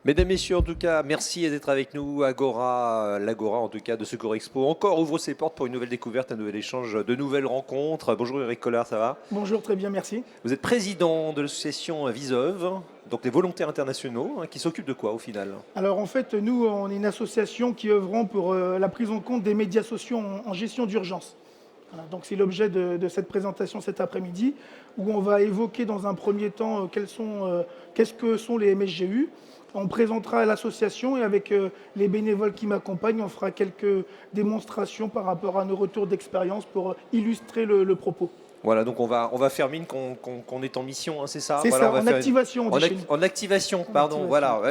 Mesdames, Messieurs, en tout cas, merci d'être avec nous. Agora, l'Agora en tout cas de Secours Expo, encore ouvre ses portes pour une nouvelle découverte, un nouvel échange, de nouvelles rencontres. Bonjour Eric Collard, ça va? Bonjour, très bien, merci. Vous êtes président de l'association Viseuve, donc les volontaires internationaux, qui s'occupent de quoi au final? Alors en fait, nous, on est une association qui œuvrons pour la prise en compte des médias sociaux en gestion d'urgence. Voilà, donc c'est l'objet de cette présentation cet après-midi, où on va évoquer dans un premier temps qu'est-ce que sont les MSGU. On présentera l'association et avec les bénévoles qui m'accompagnent, on fera quelques démonstrations par rapport à nos retours d'expérience pour illustrer le propos. Voilà, donc on va faire mine qu'on est en mission, hein, c'est ça? C'est Voilà, ça, on va en faire activation, on dit chez nous. en activation, pardon, activation. voilà,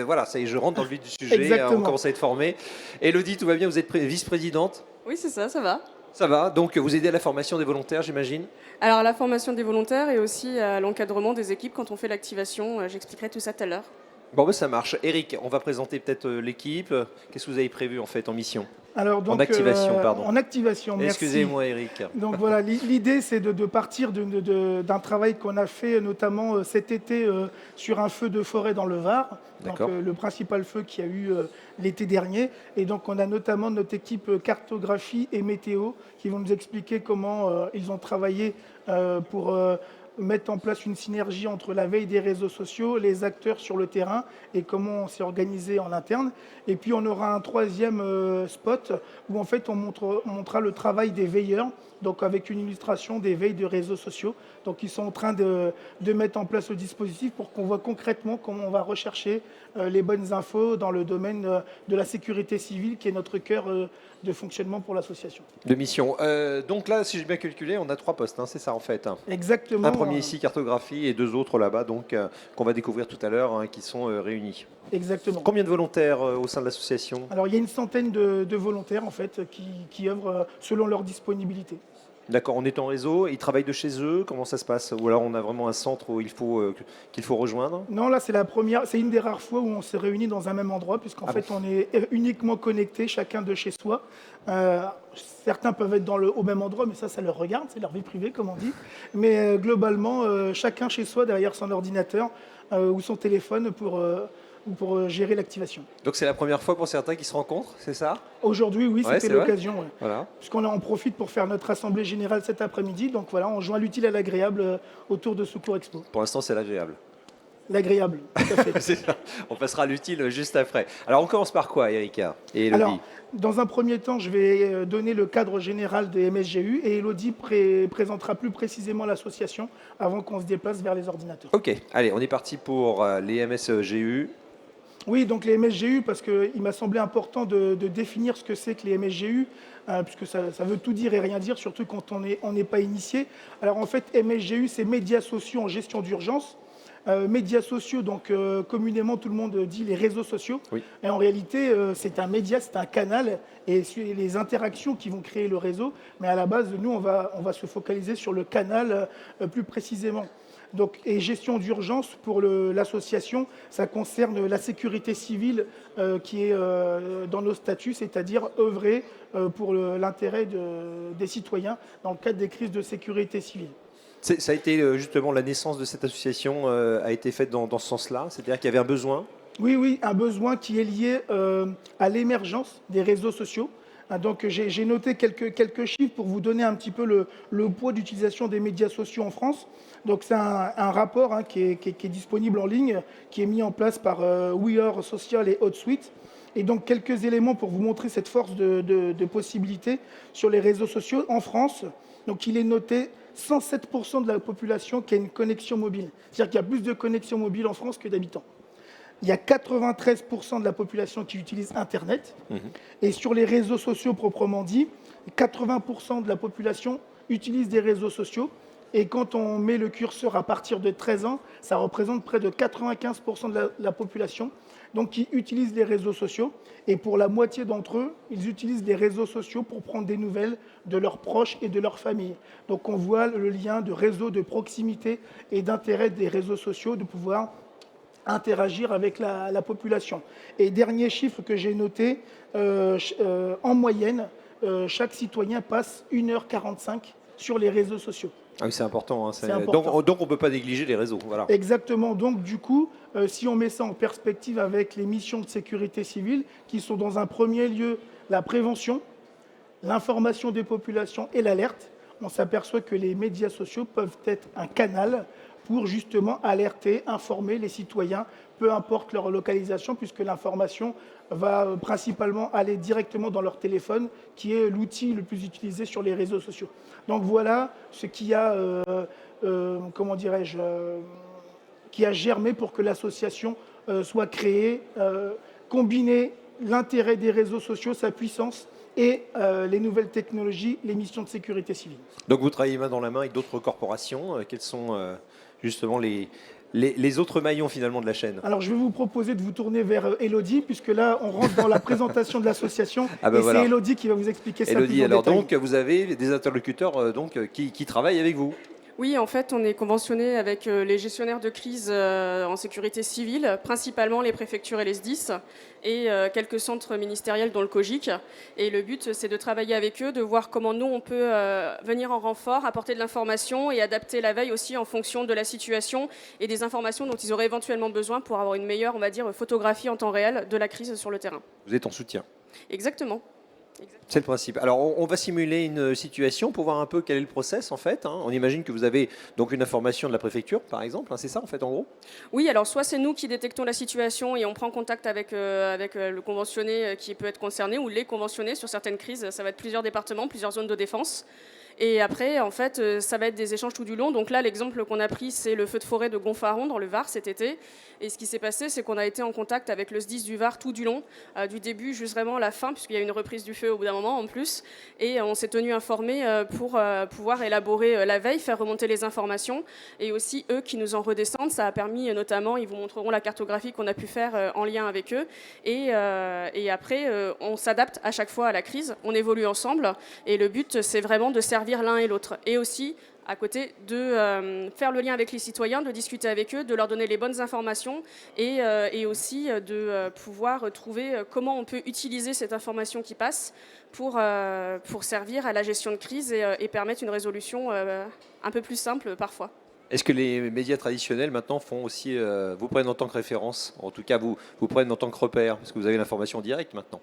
voilà, ça y est, je rentre dans le vif du sujet, Exactement. on commence à être formé. Elodie, tout va bien, vous êtes vice-présidente? Oui, c'est ça va. Ça va, donc vous aidez à la formation des volontaires, j'imagine? Alors, à la formation des volontaires et aussi à l'encadrement des équipes quand on fait l'activation, j'expliquerai tout ça tout à l'heure. Bon, ben, ça marche. Eric, on va présenter peut-être l'équipe. Qu'est-ce que vous avez prévu en fait en mission? Alors, donc, En activation, pardon. En activation, merci. Excusez-moi, Eric. Donc voilà, l'idée c'est de partir d'un travail qu'on a fait notamment cet été sur un feu de forêt dans le Var, donc, D'accord. le principal feu qu'il y a eu l'été dernier. Et donc on a notamment notre équipe cartographie et météo qui vont nous expliquer comment ils ont travaillé pour mettre en place une synergie entre la veille des réseaux sociaux, les acteurs sur le terrain et comment on s'est organisé en interne. Et puis on aura un troisième spot où en fait on montrera le travail des veilleurs, donc avec une illustration des veilles de réseaux sociaux. Donc ils sont en train de mettre en place le dispositif pour qu'on voit concrètement comment on va rechercher les bonnes infos dans le domaine de la sécurité civile qui est notre cœur de fonctionnement pour l'association. De mission. Donc là, si j'ai bien calculé, on a 3 postes, hein, c'est ça en fait, hein. Exactement. Un premier ici, cartographie, et 2 autres là-bas, donc qu'on va découvrir tout à l'heure, hein, qui sont réunis. Exactement. Combien de volontaires au sein de l'association? Alors il y a une centaine de volontaires en fait qui œuvrent selon leur disponibilité. D'accord, on est en réseau, ils travaillent de chez eux, comment ça se passe? Ou alors on a vraiment un centre où qu'il faut rejoindre? Non, là c'est une des rares fois où on s'est réunis dans un même endroit, puisqu'en fait on est uniquement connectés, chacun de chez soi. Certains peuvent être au même endroit, mais ça leur regarde, c'est leur vie privée comme on dit. Mais globalement, chacun chez soi derrière son ordinateur ou son téléphone pour gérer l'activation. Donc c'est la première fois pour certains qui se rencontrent, c'est ça? Aujourd'hui, oui, Ouais, c'était c'est vrai. l'occasion. Ouais. Voilà. Puisqu'on en profite pour faire notre assemblée générale cet après-midi. Donc voilà, on joint l'utile à l'agréable autour de Secours Expo. Pour l'instant, c'est l'agréable. L'agréable, tout à fait. C'est ça. On passera à l'utile juste après. Alors on commence par quoi, Erika et Elodie? Alors, dans un premier temps, je vais donner le cadre général des MSGU et Elodie présentera plus précisément l'association avant qu'on se déplace vers les ordinateurs. Ok, allez, on est parti pour les MSGU. Oui, donc les MSGU, parce qu'il m'a semblé important de définir ce que c'est que les MSGU, puisque ça veut tout dire et rien dire, surtout quand on n'est pas initié. Alors en fait, MSGU, c'est médias sociaux en gestion d'urgence. Médias sociaux, donc communément tout le monde dit les réseaux sociaux. Oui. Et en réalité, c'est un média, c'est un canal, et c'est les interactions qui vont créer le réseau. Mais à la base, nous, on va se focaliser sur le canal plus précisément. Donc, et gestion d'urgence pour l'association, ça concerne la sécurité civile qui est dans nos statuts, c'est-à-dire œuvrer pour l'intérêt des citoyens dans le cadre des crises de sécurité civile. Ça a été justement la naissance de cette association a été faite dans ce sens-là, c'est-à-dire qu'il y avait un besoin. Oui, un besoin qui est lié à l'émergence des réseaux sociaux. Donc j'ai noté quelques chiffres pour vous donner un petit peu le poids d'utilisation des médias sociaux en France. Donc c'est un rapport qui est disponible en ligne, qui est mis en place par We Are Social et HotSuite. Et donc quelques éléments pour vous montrer cette force de possibilités sur les réseaux sociaux en France. Donc il est noté 107% de la population qui a une connexion mobile. C'est-à-dire qu'il y a plus de connexions mobiles en France que d'habitants. Il y a 93% de la population qui utilise Internet. Et sur les réseaux sociaux proprement dit, 80% de la population utilise des réseaux sociaux. Et quand on met le curseur à partir de 13 ans, ça représente près de 95% de la population donc, qui utilise les réseaux sociaux. Et pour la moitié d'entre eux, ils utilisent les réseaux sociaux pour prendre des nouvelles de leurs proches et de leur famille. Donc on voit le lien de réseau, de proximité et d'intérêt des réseaux sociaux de pouvoir interagir avec la population. Et dernier chiffre que j'ai noté, en moyenne, chaque citoyen passe 1h45 sur les réseaux sociaux. Ah oui, c'est important, hein, C'est important. donc on ne peut pas négliger les réseaux. Voilà. Exactement. Donc, du coup, si on met ça en perspective avec les missions de sécurité civile, qui sont dans un premier lieu la prévention, l'information des populations et l'alerte, on s'aperçoit que les médias sociaux peuvent être un canal pour justement alerter, informer les citoyens, peu importe leur localisation, puisque l'information va principalement aller directement dans leur téléphone, qui est l'outil le plus utilisé sur les réseaux sociaux. Donc voilà ce qui a, comment dirais-je, qui a germé pour que l'association soit créée, combiner l'intérêt des réseaux sociaux, sa puissance, et les nouvelles technologies, les missions de sécurité civile. Donc vous travaillez main dans la main avec d'autres corporations. Quels sont justement les autres maillons finalement de la chaîne? Alors je vais vous proposer de vous tourner vers Elodie, puisque là on rentre dans la présentation de l'association, Ah ben et voilà. c'est Elodie qui va vous expliquer ça Elodie, plus en alors détail. donc vous avez des interlocuteurs qui travaillent avec vous. Oui, en fait, on est conventionné avec les gestionnaires de crise en sécurité civile, principalement les préfectures et les SDIS, et quelques centres ministériels dont le COGIC. Et le but, c'est de travailler avec eux, de voir comment nous, on peut venir en renfort, apporter de l'information et adapter la veille aussi en fonction de la situation et des informations dont ils auraient éventuellement besoin pour avoir une meilleure, on va dire, photographie en temps réel de la crise sur le terrain. Vous êtes en soutien. Exactement. C'est le principe. Alors, on va simuler une situation pour voir un peu quel est le process en fait. Hein. On imagine que vous avez donc une information de la préfecture, par exemple. Hein, c'est ça en fait, en gros. Oui, alors soit c'est nous qui détectons la situation et on prend contact avec le conventionné qui peut être concerné ou les conventionnés sur certaines crises. Ça va être plusieurs départements, plusieurs zones de défense. Et après, en fait, ça va être des échanges tout du long. Donc là, l'exemple qu'on a pris, c'est le feu de forêt de Gonfaron dans le Var cet été. Et ce qui s'est passé, c'est qu'on a été en contact avec le SDIS du Var tout du long, du début jusqu'à vraiment la fin, puisqu'il y a eu une reprise du feu au bout d'un moment en plus. Et on s'est tenu informés pour pouvoir élaborer la veille, faire remonter les informations. Et aussi, eux qui nous en redescendent, ça a permis notamment, ils vous montreront la cartographie qu'on a pu faire en lien avec eux. Et après, on s'adapte à chaque fois à la crise, on évolue ensemble. Et le but, c'est vraiment de servir l'un et l'autre. Et aussi, à côté, de faire le lien avec les citoyens, de discuter avec eux, de leur donner les bonnes informations et aussi de pouvoir trouver comment on peut utiliser cette information qui passe pour servir à la gestion de crise et permettre une résolution un peu plus simple parfois. Est-ce que les médias traditionnels maintenant font aussi, vous prennent en tant que référence, en tout cas vous prennent en tant que repère, parce que vous avez l'information directe maintenant?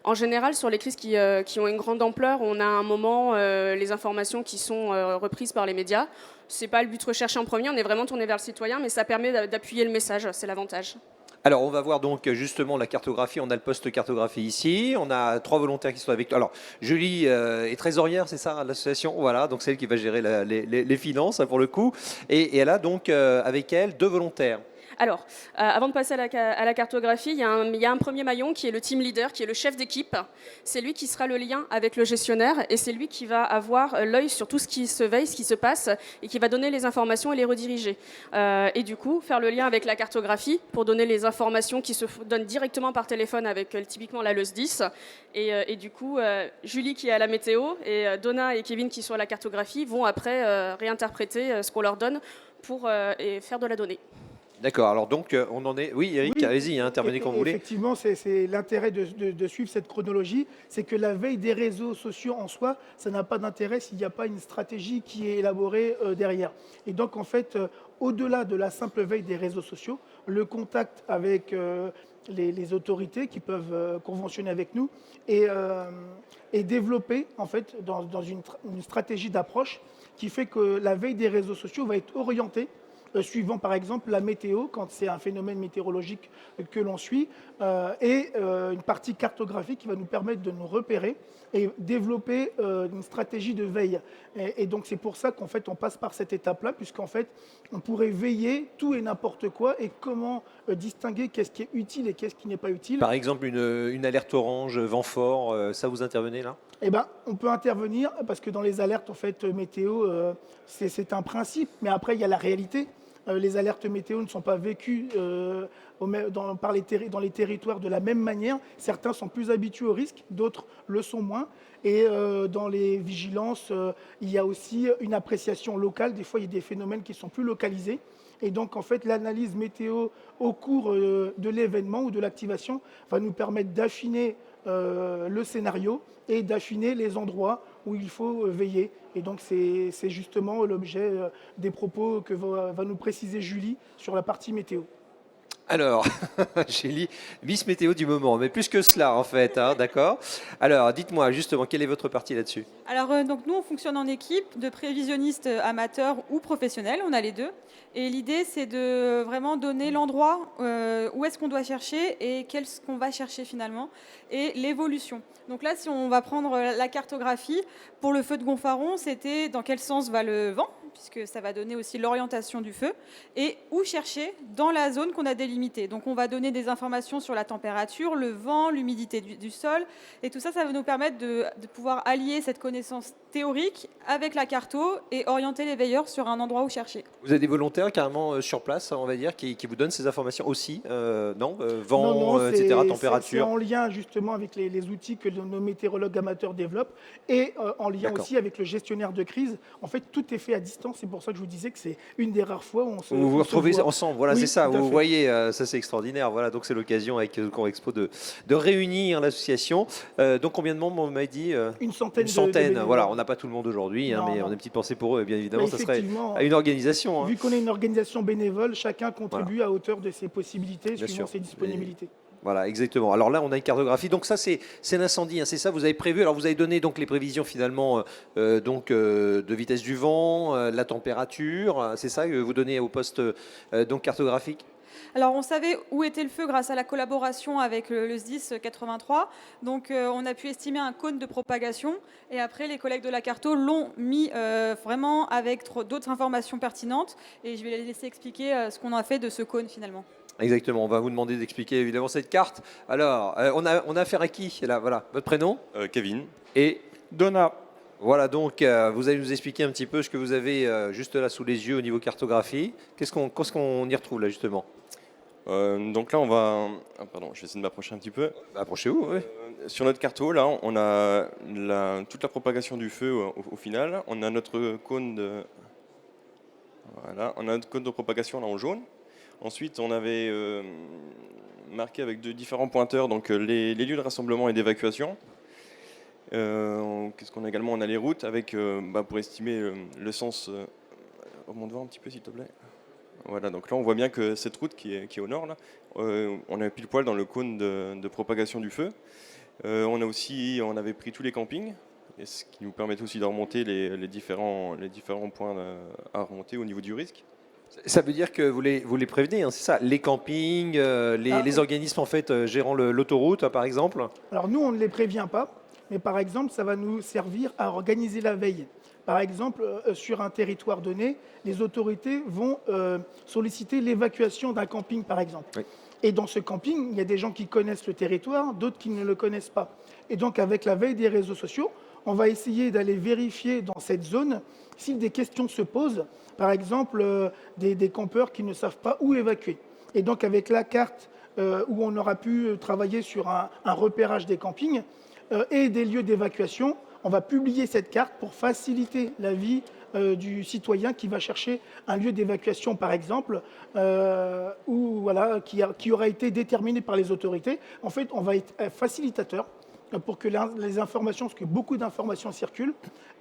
En général, sur les crises qui ont une grande ampleur, on a un moment les informations qui sont reprises par les médias. Ce n'est pas le but recherché en premier, on est vraiment tourné vers le citoyen, mais ça permet d'appuyer le message, c'est l'avantage. Alors, on va voir donc justement la cartographie. On a le poste cartographie ici. On a 3 volontaires qui sont avec nous. Alors, Julie est trésorière, c'est ça, à l'association. Voilà, donc c'est elle qui va gérer les finances, hein, pour le coup. Et elle a donc avec elle 2 volontaires. Alors, avant de passer à la cartographie, il y a un premier maillon qui est le team leader, qui est le chef d'équipe. C'est lui qui sera le lien avec le gestionnaire et c'est lui qui va avoir l'œil sur tout ce qui se veille, ce qui se passe et qui va donner les informations et les rediriger. Et du coup, faire le lien avec la cartographie pour donner les informations qui se donnent directement par téléphone avec typiquement la LEUS 10. Et du coup, Julie qui est à la météo et Donna et Kevin qui sont à la cartographie vont après réinterpréter ce qu'on leur donne pour et faire de la donnée. D'accord, alors donc on en est... Oui, Eric, Oui, allez-y, hein, intervenez quand vous voulez. effectivement, c'est l'intérêt de suivre cette chronologie, c'est que la veille des réseaux sociaux en soi, ça n'a pas d'intérêt s'il n'y a pas une stratégie qui est élaborée derrière. Et donc en fait, au-delà de la simple veille des réseaux sociaux, le contact avec les autorités qui peuvent conventionner avec nous est développé en fait dans une stratégie d'approche qui fait que la veille des réseaux sociaux va être orientée suivant par exemple la météo, quand c'est un phénomène météorologique que l'on suit, et une partie cartographique qui va nous permettre de nous repérer et développer une stratégie de veille. Et donc c'est pour ça qu'en fait on passe par cette étape-là, puisqu'en fait on pourrait veiller tout et n'importe quoi et comment distinguer qu'est-ce qui est utile et qu'est-ce qui n'est pas utile. Par exemple, une alerte orange, vent fort, ça vous intervenez là? Eh ben, on peut intervenir parce que dans les alertes en fait, météo, c'est un principe, mais après il y a la réalité. Les alertes météo ne sont pas vécues dans les territoires de la même manière. Certains sont plus habitués au risque, d'autres le sont moins. Et dans les vigilances, il y a aussi une appréciation locale. Des fois, il y a des phénomènes qui sont plus localisés. Et donc, en fait, l'analyse météo au cours de l'événement ou de l'activation va nous permettre d'affiner le scénario et d'affiner les endroits où il faut veiller. Et donc c'est justement l'objet des propos que va nous préciser Julie sur la partie météo. Alors, Gélie, Miss Météo du moment, mais plus que cela en fait, hein, d'accord. Alors, dites-moi justement, quelle est votre partie là-dessus? Alors, donc nous, on fonctionne en équipe de prévisionnistes amateurs ou professionnels, on a les deux. Et l'idée, c'est de vraiment donner l'endroit où est-ce qu'on doit chercher et qu'est-ce qu'on va chercher finalement, et l'évolution. Donc là, si on va prendre la cartographie, pour le feu de Gonfaron, c'était dans quel sens va le vent, puisque ça va donner aussi l'orientation du feu, et où chercher dans la zone qu'on a délimitée. Donc on va donner des informations sur la température, le vent, l'humidité du sol, et tout ça, ça va nous permettre de pouvoir allier cette connaissance théorique avec la carto et orienter les veilleurs sur un endroit où chercher. Vous avez des volontaires carrément sur place, on va dire, qui vous donnent ces informations aussi, non? Vent, Non, etc., c'est température. en lien justement avec les outils que nos météorologues amateurs développent et en lien D'accord. aussi avec le gestionnaire de crise. En fait, tout est fait à distance. C'est pour ça que je vous disais que c'est une des rares fois où on se Vous vous on se retrouvez voit. ensemble, voilà, Oui, c'est ça. tout à Vous fait. voyez, ça c'est extraordinaire. Voilà, donc c'est l'occasion avec Conexpo de réunir l'association. Donc combien de membres on m'a dit Une centaine Une centaine. bénévoles. Voilà, on n'a pas tout le monde aujourd'hui, hein, Non, mais on non. a une petite pensée pour eux. Et bien évidemment, Mais ça serait effectivement, à une organisation. Hein. vu qu'on est une organisation bénévole, chacun contribue à hauteur de ses possibilités, Bien suivant sûr. ses disponibilités. Voilà, exactement. Alors là, on a une cartographie. Donc ça, c'est l'incendie, hein, c'est ça. Vous avez prévu. Alors vous avez donné donc les prévisions finalement de vitesse du vent, la température. C'est ça que vous donnez au poste donc cartographique. Alors, on savait où était le feu grâce à la collaboration avec le SDIS 83. Donc, on a pu estimer un cône de propagation. Et après, les collègues de la Carto l'ont mis vraiment avec d'autres informations pertinentes. Et je vais les laisser expliquer ce qu'on a fait de ce cône finalement. Exactement. On va vous demander d'expliquer évidemment cette carte. Alors, on a affaire à qui là? Voilà, votre prénom Kevin. et Donna. voilà. Donc, vous allez nous expliquer un petit peu ce que vous avez juste là sous les yeux au niveau cartographie. Qu'est-ce qu'on y retrouve là justement? Donc là, on va. Ah, pardon, je vais essayer de m'approcher un petit peu. Approchez-vous. Oui. Sur notre carto, là, on a toute la propagation du feu au final. On a notre cône de. Voilà, on a notre cône de propagation là en jaune. Ensuite, on avait marqué avec deux différents pointeurs donc les lieux de rassemblement et d'évacuation. Qu'est-ce qu'on a également? On a les routes avec pour estimer le sens. Remonte voir un petit peu, s'il te plaît. Voilà, donc là on voit bien que cette route qui est au nord, là, on est pile poil dans le cône de propagation du feu. On avait pris tous les campings, et ce qui nous permet aussi de remonter les différents points à remonter au niveau du risque. Ça veut dire que vous les prévenez, hein, c'est ça? Les campings, les organismes en fait gérant l'autoroute, par exemple. Alors nous, on ne les prévient pas, mais par exemple, ça va nous servir à organiser la veille. Par exemple, sur un territoire donné, les autorités vont solliciter l'évacuation d'un camping, par exemple. Oui. Et dans ce camping, il y a des gens qui connaissent le territoire, d'autres qui ne le connaissent pas. Et donc, avec la veille des réseaux sociaux, on va essayer d'aller vérifier dans cette zone si des questions se posent. Par exemple, des campeurs qui ne savent pas où évacuer. Et donc, avec la carte où on aura pu travailler sur un repérage des campings et des lieux d'évacuation, on va publier cette carte pour faciliter la vie du citoyen qui va chercher un lieu d'évacuation, par exemple, qui aura été déterminé par les autorités. En fait, on va être facilitateur pour que les informations, parce que beaucoup d'informations circulent,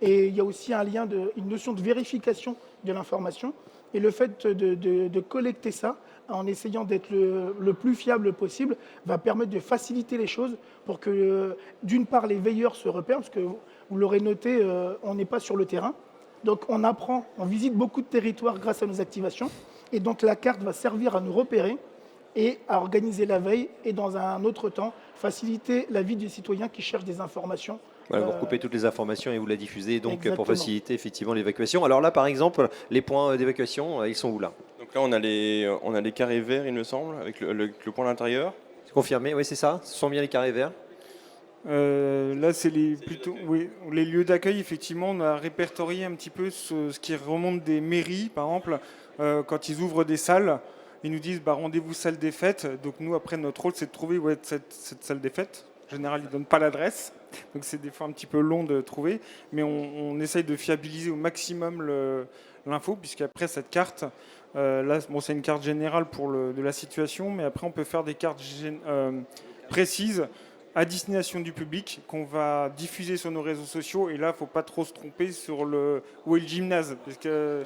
et il y a aussi une notion de vérification de l'information. Et le fait de collecter ça, en essayant d'être le plus fiable possible, va permettre de faciliter les choses pour que, d'une part, les veilleurs se repèrent, parce que vous l'aurez noté, on n'est pas sur le terrain. Donc on apprend, on visite beaucoup de territoires grâce à nos activations. Et donc la carte va servir à nous repérer et à organiser la veille et dans un autre temps, faciliter la vie des citoyens qui cherchent des informations. Voilà, vous recoupez toutes les informations et vous la diffusez donc Exactement. pour faciliter effectivement l'évacuation. Alors là, par exemple, les points d'évacuation, ils sont où là? Donc là, on a les carrés verts, il me semble, avec le point à l'intérieur. C'est confirmé? Oui, c'est ça. Ce sont bien les carrés verts. Là, c'est les lieux d'accueil. Effectivement, on a répertorié un petit peu ce qui remonte des mairies, par exemple, quand ils ouvrent des salles. Ils nous disent rendez-vous salle des fêtes. Donc nous, après, notre rôle, c'est de trouver où est cette salle des fêtes. En général, ils ne donnent pas l'adresse. Donc c'est des fois un petit peu long de trouver. Mais on essaye de fiabiliser au maximum l'info, puisqu'après, cette carte, là, c'est une carte générale de la situation. Mais après, on peut faire des cartes précises à destination du public qu'on va diffuser sur nos réseaux sociaux. Et là, il ne faut pas trop se tromper sur où est le gymnase. Parce que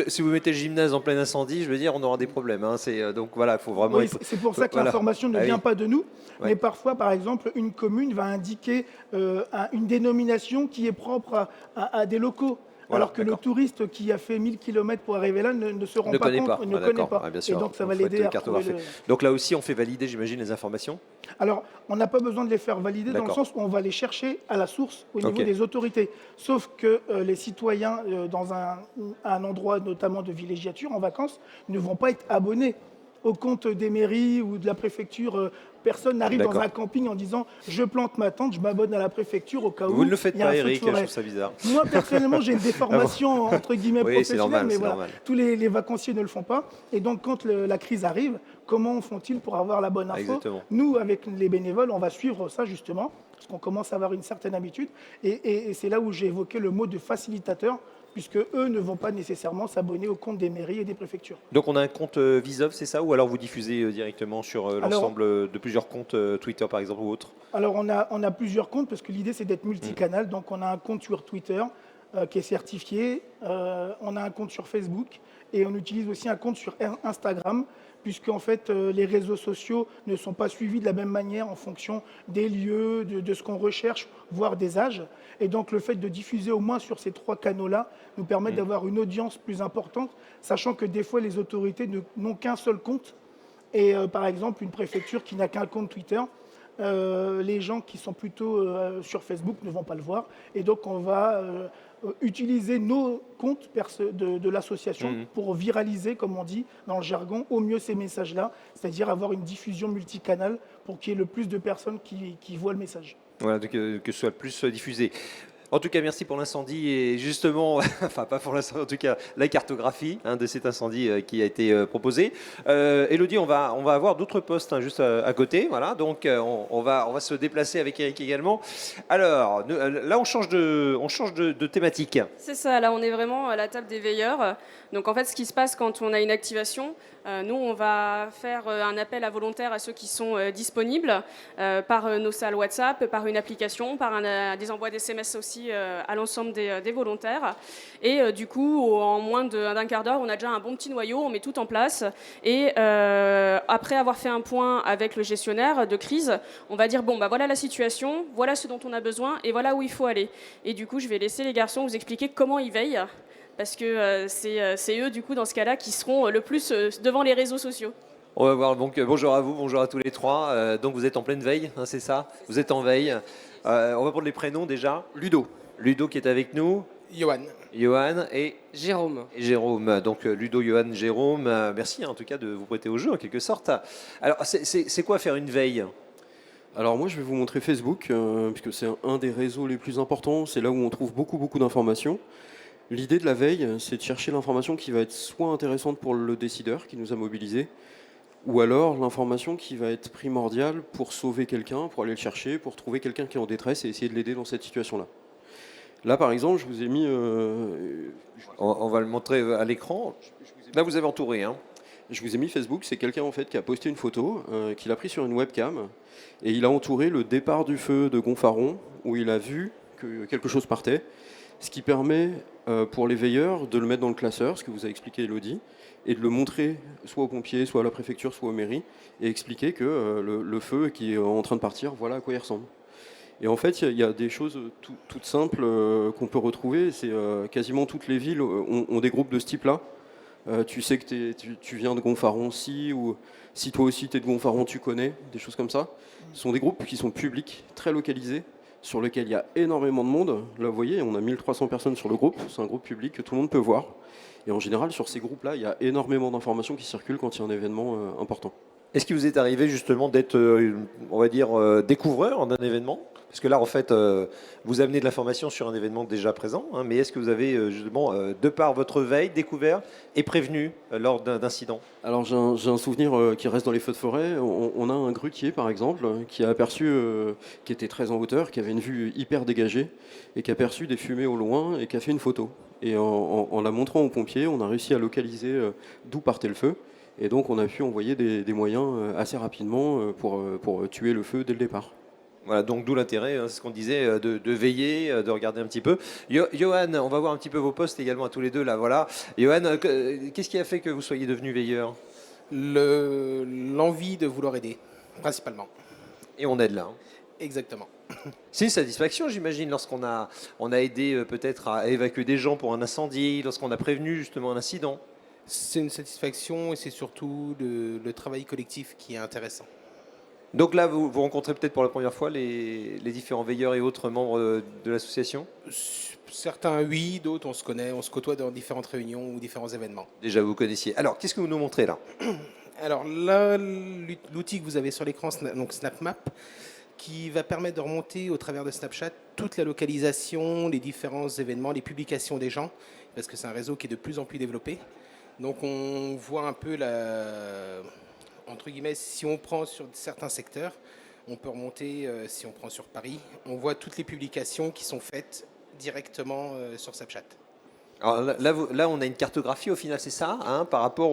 Si vous mettez le gymnase en plein incendie, je veux dire, on aura des problèmes. Hein. Donc voilà, il faut vraiment Oui, être... c'est pour ça que Voilà. l'information ne Ah oui. vient pas de nous, Ouais. mais parfois, par exemple, une commune va indiquer une dénomination qui est propre à des locaux. Voilà, Alors que le d'accord. touriste qui a fait 1000 km pour arriver là ne se rend Ne pas connaît compte, pas. ne Ah, connaît d'accord. pas. Ah, bien Et sûr. donc ça Donc, va faut l'aider être à retrouver cartographié. Donc là aussi, on fait valider, j'imagine, les informations. Alors, on n'a pas besoin de les faire valider dans le D'accord. sens où on va les chercher à la source au niveau Ok. des autorités. Sauf que les citoyens, dans un endroit notamment de villégiature, en vacances, ne vont pas être abonnés au compte des mairies ou de la préfecture. Personne n'arrive dans D'accord. un camping en disant « je plante ma tente, je m'abonne à la préfecture au cas où Vous ne le faites il y a un pas, feu de Eric, je forêt. trouve ça bizarre. » Moi, personnellement, j'ai une déformation entre guillemets Oui, c'est professionnelle, normal, mais c'est voilà, normal. tous les vacanciers ne le font pas. Et donc, quand la crise arrive, comment font-ils pour avoir la bonne info? Exactement. Nous, avec les bénévoles, on va suivre ça justement, parce qu'on commence à avoir une certaine habitude. Et c'est là où j'ai évoqué le mot de facilitateur, puisque eux ne vont pas nécessairement s'abonner au compte des mairies et des préfectures. Donc on a un compte Visov, c'est ça? Ou alors vous diffusez directement sur l'ensemble de plusieurs comptes Twitter, par exemple, ou autres? Alors, on a plusieurs comptes, parce que l'idée, c'est d'être multicanal. Donc, on a un compte sur Twitter qui est certifié. On a un compte sur Facebook. Et on utilise aussi un compte sur Instagram, puisque en fait, les réseaux sociaux ne sont pas suivis de la même manière en fonction des lieux, de ce qu'on recherche, voire des âges. Et donc, le fait de diffuser au moins sur ces 3 canaux-là nous permet d'avoir une audience plus importante, sachant que des fois, les autorités n'ont qu'un seul compte. Et par exemple, une préfecture qui n'a qu'un compte Twitter, les gens qui sont plutôt sur Facebook ne vont pas le voir. Et donc, on va utiliser nos comptes de l'association pour viraliser, comme on dit dans le jargon, au mieux ces messages-là, c'est-à-dire avoir une diffusion multicanale pour qu'il y ait le plus de personnes qui voient le message. Voilà, donc, que ce soit le plus diffusé. En tout cas, merci pour l'incendie et justement, enfin pas pour l'incendie, en tout cas la cartographie de cet incendie qui a été proposé. Élodie, on va avoir d'autres postes juste à côté, voilà. Donc on va se déplacer avec Eric également. Alors là, on change de thématique. C'est ça, là on est vraiment à la table des veilleurs. Donc en fait ce qui se passe quand on a une activation, nous on va faire un appel à volontaires à ceux qui sont disponibles par nos salles WhatsApp, par une application, par des envois d'SMS aussi à l'ensemble des volontaires. Et du coup en moins d'un quart d'heure on a déjà un bon petit noyau, on met tout en place. Et après avoir fait un point avec le gestionnaire de crise, on va dire bon bah voilà la situation, voilà ce dont on a besoin et voilà où il faut aller. Et du coup je vais laisser les garçons vous expliquer comment ils veillent. Parce que c'est eux, du coup, dans ce cas-là, qui seront le plus devant les réseaux sociaux. On va voir donc bonjour à vous, bonjour à tous les trois. Donc vous êtes en pleine veille, c'est ça? Vous êtes en veille. On va prendre les prénoms déjà. Ludo. Ludo qui est avec nous. Johan. Johan et Jérôme. Jérôme. Donc Ludo, Johan, Jérôme. Merci en tout cas de vous prêter au jeu en quelque sorte. Alors c'est quoi faire une veille? Alors moi je vais vous montrer Facebook, puisque c'est un des réseaux les plus importants, c'est là où on trouve beaucoup d'informations. L'idée de la veille, c'est de chercher l'information qui va être soit intéressante pour le décideur qui nous a mobilisés, ou alors l'information qui va être primordiale pour sauver quelqu'un, pour aller le chercher, pour trouver quelqu'un qui est en détresse et essayer de l'aider dans cette situation-là. Là par exemple, je vous ai mis... On va le montrer à l'écran. Là vous avez entouré. Je vous ai mis Facebook, c'est quelqu'un en fait qui a posté une photo, qu'il a pris sur une webcam, et il a entouré le départ du feu de Gonfaron, où il a vu que quelque chose partait, ce qui permet pour les veilleurs de le mettre dans le classeur, ce que vous a expliqué Élodie, et de le montrer soit aux pompiers, soit à la préfecture, soit aux mairies, et expliquer que le feu qui est en train de partir, voilà à quoi il ressemble. Et en fait, il y a des choses toutes simples qu'on peut retrouver. C'est quasiment toutes les villes ont des groupes de ce type-là. Tu sais que tu viens de Gonfaron, ou si toi aussi tu es de Gonfaron, tu connais, des choses comme ça. Ce sont des groupes qui sont publics, très localisés, sur lesquels il y a énormément de monde. Là, vous voyez, on a 1300 personnes sur le groupe, c'est un groupe public que tout le monde peut voir. Et en général, sur ces groupes-là, il y a énormément d'informations qui circulent quand il y a un événement important. Est-ce qu'il vous est arrivé justement d'être, on va dire, découvreur d'un événement? Parce que là, en fait, vous amenez de l'information sur un événement déjà présent, mais est-ce que vous avez justement, de par votre veille, découvert et prévenu lors d'incidents? Alors j'ai un souvenir qui reste dans les feux de forêt. On a un grutier, par exemple, qui a aperçu, qui était très en hauteur, qui avait une vue hyper dégagée, et qui a aperçu des fumées au loin, et qui a fait une photo. Et en la montrant aux pompiers, on a réussi à localiser d'où partait le feu. Et donc on a pu envoyer des moyens assez rapidement pour tuer le feu dès le départ. Voilà, donc d'où l'intérêt, c'est ce qu'on disait, de veiller, de regarder un petit peu. Johan, on va voir un petit peu vos postes également à tous les deux, là, voilà. Johan, qu'est-ce qui a fait que vous soyez devenu veilleur? L'envie de vouloir aider, principalement. Et on aide là. Hein. Exactement. C'est une satisfaction, j'imagine, on a aidé peut-être à évacuer des gens pour un incendie, lorsqu'on a prévenu justement un incident. C'est une satisfaction et c'est surtout le travail collectif qui est intéressant. Donc là, vous rencontrez peut-être pour la première fois les différents veilleurs et autres membres de l'association? Certains, oui, d'autres, on se connaît, on se côtoie dans différentes réunions ou différents événements. Déjà, vous connaissiez. Alors, qu'est-ce que vous nous montrez là? Alors là, l'outil que vous avez sur l'écran, donc SnapMap, qui va permettre de remonter au travers de Snapchat toute la localisation, les différents événements, les publications des gens, parce que c'est un réseau qui est de plus en plus développé. Donc on voit un peu entre guillemets, si on prend sur certains secteurs, on peut remonter, si on prend sur Paris, on voit toutes les publications qui sont faites directement sur Snapchat. Alors là, on a une cartographie au final, c'est ça, hein, par rapport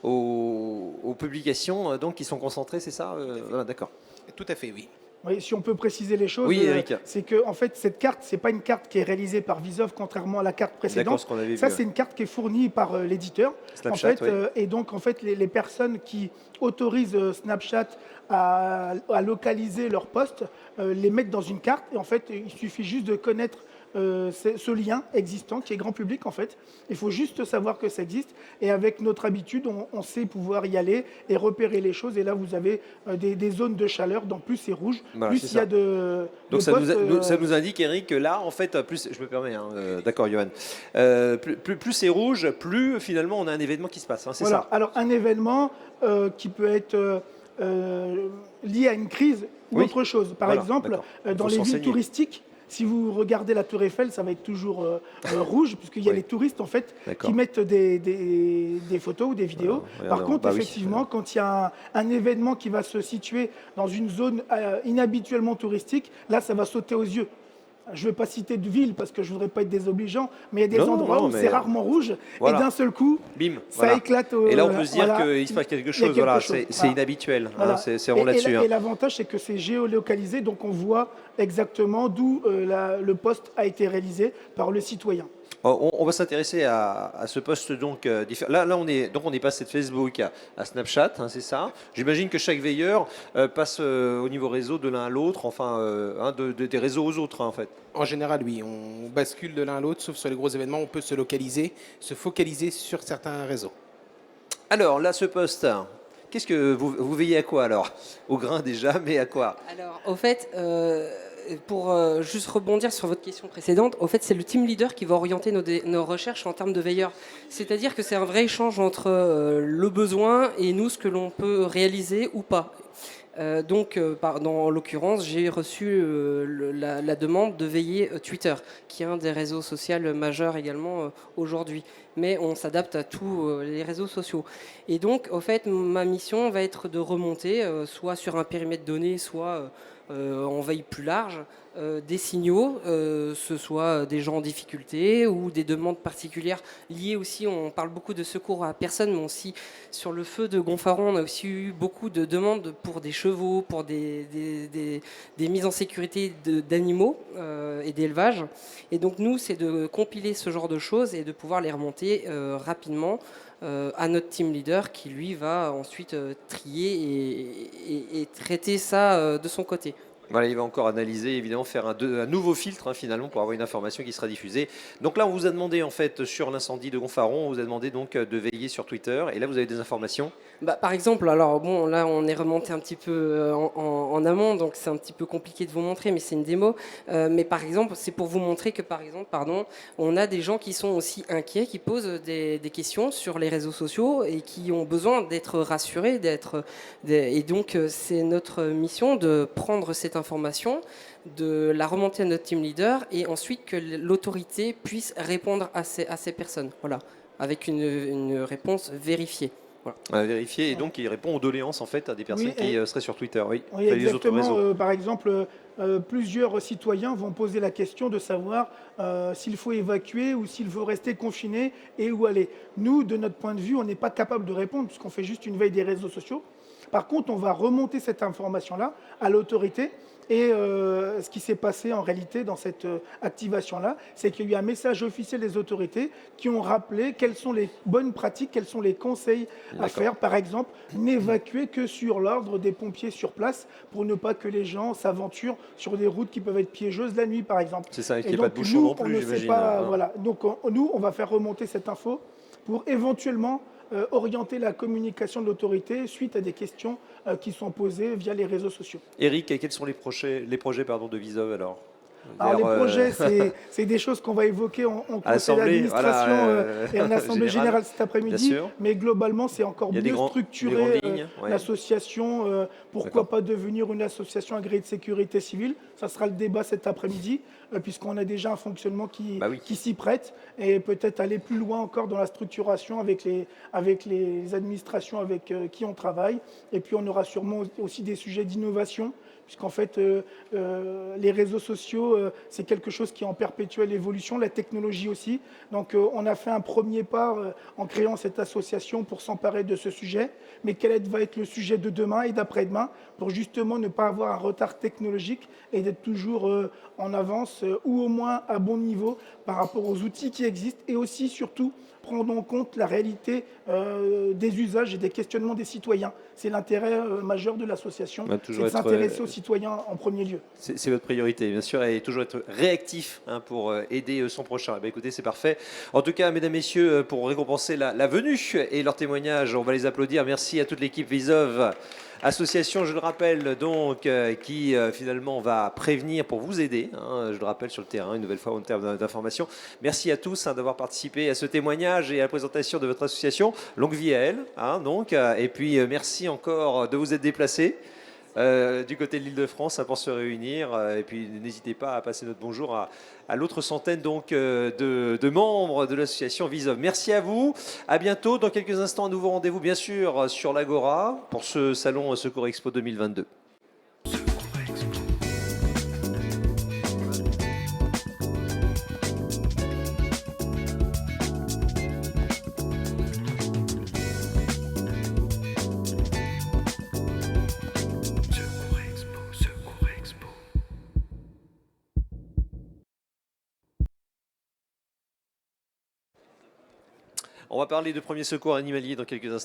aux publications donc, qui sont concentrées, c'est ça voilà, d'accord. Tout à fait, oui. Oui, si on peut préciser les choses, Oui, Eric. c'est que en fait cette carte, c'est pas une carte qui est réalisée par Visov, contrairement à la carte D'accord, précédente. ce qu'on avait Ça, vu. c'est une carte qui est fournie par l'éditeur. Snapchat, En fait, oui. et donc en fait, les personnes qui autorisent Snapchat à localiser leurs posts les mettent dans une carte. Et en fait, il suffit juste de connaître ce lien existant qui est grand public en fait. Il faut juste savoir que ça existe et avec notre habitude, on sait pouvoir y aller et repérer les choses. Et là, vous avez des zones de chaleur, donc plus c'est rouge, Voilà, plus c'est il y a ça. de Donc ça, postes, ça nous indique, Eric, que là, en fait, plus, je me permets, hein, d'accord, Johan, plus c'est rouge, plus finalement on a un événement qui se passe, hein, c'est voilà. ça. Alors un événement qui peut être lié à une crise ou Oui. autre chose. Par Voilà, exemple, d'accord. Il dans faut les villes s'enseigner. touristiques, si vous regardez la Tour Eiffel, ça va être toujours rouge, puisqu'il y a Oui. les touristes en fait D'accord. qui mettent des photos ou des vidéos. Voilà, Par regardez, contre, bah oui, effectivement, quand il y a un événement qui va se situer dans une zone inhabituellement touristique, là, ça va sauter aux yeux. Je ne vais pas citer de ville parce que je ne voudrais pas être désobligeant, mais il y a des Non, endroits non, où mais- c'est rarement rouge Voilà. et d'un seul coup, Bim, ça voilà. éclate. Et là, on peut se dire voilà. qu'il se passe quelque Il y a chose, quelque voilà, chose. c'est Voilà. inhabituel, hein, Voilà. c'est vraiment là-dessus. Et l'avantage, c'est que c'est géolocalisé, donc on voit exactement d'où le poste a été réalisé par le citoyen. On va s'intéresser à ce poste donc là on est passé de Facebook à Snapchat, hein, c'est ça. J'imagine que chaque veilleur passe au niveau réseau de l'un à l'autre, enfin des réseaux aux autres hein, en fait. En général, oui, on bascule de l'un à l'autre, sauf sur les gros événements, on peut se focaliser sur certains réseaux. Alors là ce poste, qu'est-ce que vous veillez à quoi alors? Au grain déjà, mais à quoi? Alors, au fait, pour juste rebondir sur votre question précédente, au fait, c'est le team leader qui va orienter nos recherches en termes de veilleurs. C'est-à-dire que c'est un vrai échange entre le besoin et nous, ce que l'on peut réaliser ou pas. En l'occurrence, j'ai reçu la demande de veiller Twitter, qui est un des réseaux sociaux majeurs également aujourd'hui. Mais on s'adapte à tous les réseaux sociaux. Et donc, au fait, ma mission va être de remonter, soit sur un périmètre donné, soit en veille plus large, des signaux, ce soit des gens en difficulté ou des demandes particulières liées aussi, on parle beaucoup de secours à personne, mais aussi sur le feu de Gonfaron, on a aussi eu beaucoup de demandes pour des chevaux, pour des mises en sécurité d'animaux et d'élevage. Et donc nous, c'est de compiler ce genre de choses et de pouvoir les remonter rapidement à notre team leader qui lui va ensuite trier et traiter ça de son côté. Voilà, il va encore analyser, évidemment, faire un nouveau filtre hein, finalement pour avoir une information qui sera diffusée. Donc là, on vous a demandé en fait sur l'incendie de Gonfaron, on vous a demandé donc de veiller sur Twitter. Et là, vous avez des informations. Par exemple, alors bon, là on est remonté un petit peu en amont, donc c'est un petit peu compliqué de vous montrer, mais c'est une démo. Mais par exemple, c'est pour vous montrer que par exemple, on a des gens qui sont aussi inquiets, qui posent des questions sur les réseaux sociaux et qui ont besoin d'être rassurés, et donc c'est notre mission de prendre cette information, de la remonter à notre team leader et ensuite que l'autorité puisse répondre à ces personnes, voilà, avec une réponse vérifiée. Voilà. On va vérifier et donc il répond aux doléances en fait à des personnes qui seraient sur Twitter. Oui, Oui, les autres exactement. réseaux. Par exemple, plusieurs citoyens vont poser la question de savoir s'il faut évacuer ou s'il faut rester confiné et où aller. Nous, de notre point de vue, on n'est pas capable de répondre puisqu'on fait juste une veille des réseaux sociaux. Par contre, on va remonter cette information-là à l'autorité Et ce qui s'est passé en réalité dans cette activation-là, c'est qu'il y a eu un message officiel des autorités qui ont rappelé quelles sont les bonnes pratiques, quels sont les conseils à faire. Par exemple, n'évacuer que sur l'ordre des pompiers sur place pour ne pas que les gens s'aventurent sur des routes qui peuvent être piégeuses la nuit, par exemple. C'est ça, et qu'il Et n'y ait pas de donc, bouchon nous, non on plus, ne sait j'imagine. pas, Hein. voilà. Donc, nous, on va faire remonter cette info pour éventuellement orienter la communication de l'autorité suite à des questions qui sont posées via les réseaux sociaux. Eric, et quels sont les projets de Visov alors? Alors, les Vers, projets, c'est des choses qu'on va évoquer en conseil l'Assemblée, d'administration voilà, et en assemblée générale cet bien après-midi. sûr. Mais globalement, c'est encore Il y a des mieux des structurer grandes lignes. Ouais. l'association. Pourquoi D'accord. pas devenir une association agréée de sécurité civile? Ça sera le débat cet après-midi, puisqu'on a déjà un fonctionnement Bah oui. qui s'y prête. Et peut-être aller plus loin encore dans la structuration avec les administrations avec qui on travaille. Et puis, on aura sûrement aussi des sujets d'innovation, puisqu'en fait, les réseaux sociaux, c'est quelque chose qui est en perpétuelle évolution, la technologie aussi. Donc, on a fait un premier pas en créant cette association pour s'emparer de ce sujet. Mais quel va être le sujet de demain et d'après-demain pour justement ne pas avoir un retard technologique et d'être toujours en avance ou au moins à bon niveau par rapport aux outils qui existent et aussi, surtout, prendre en compte la réalité des usages et des questionnements des citoyens. C'est l'intérêt majeur de l'association, Bah, c'est toujours de être, s'intéresser aux citoyens en premier lieu. C'est votre priorité, bien sûr, et toujours être réactif pour aider son prochain. Eh bien, écoutez, c'est parfait. En tout cas, mesdames, messieurs, pour récompenser la venue et leur témoignage, on va les applaudir. Merci à toute l'équipe Visov. Association, je le rappelle, donc, qui finalement va prévenir pour vous aider, hein, je le rappelle, sur le terrain, une nouvelle fois en termes d'information. Merci à tous d'avoir participé à ce témoignage et à la présentation de votre association. Longue vie à elle. Donc, et puis, merci encore de vous être déplacés du côté de l'Île-de-France pour se réunir. Et puis, n'hésitez pas à passer notre bonjour à l'autre centaine donc, de membres de l'association Visov. Merci à vous. À bientôt. Dans quelques instants, un nouveau rendez-vous, bien sûr, sur l'Agora pour ce salon Secours Expo 2022. On va parler de premier secours animalier dans quelques instants.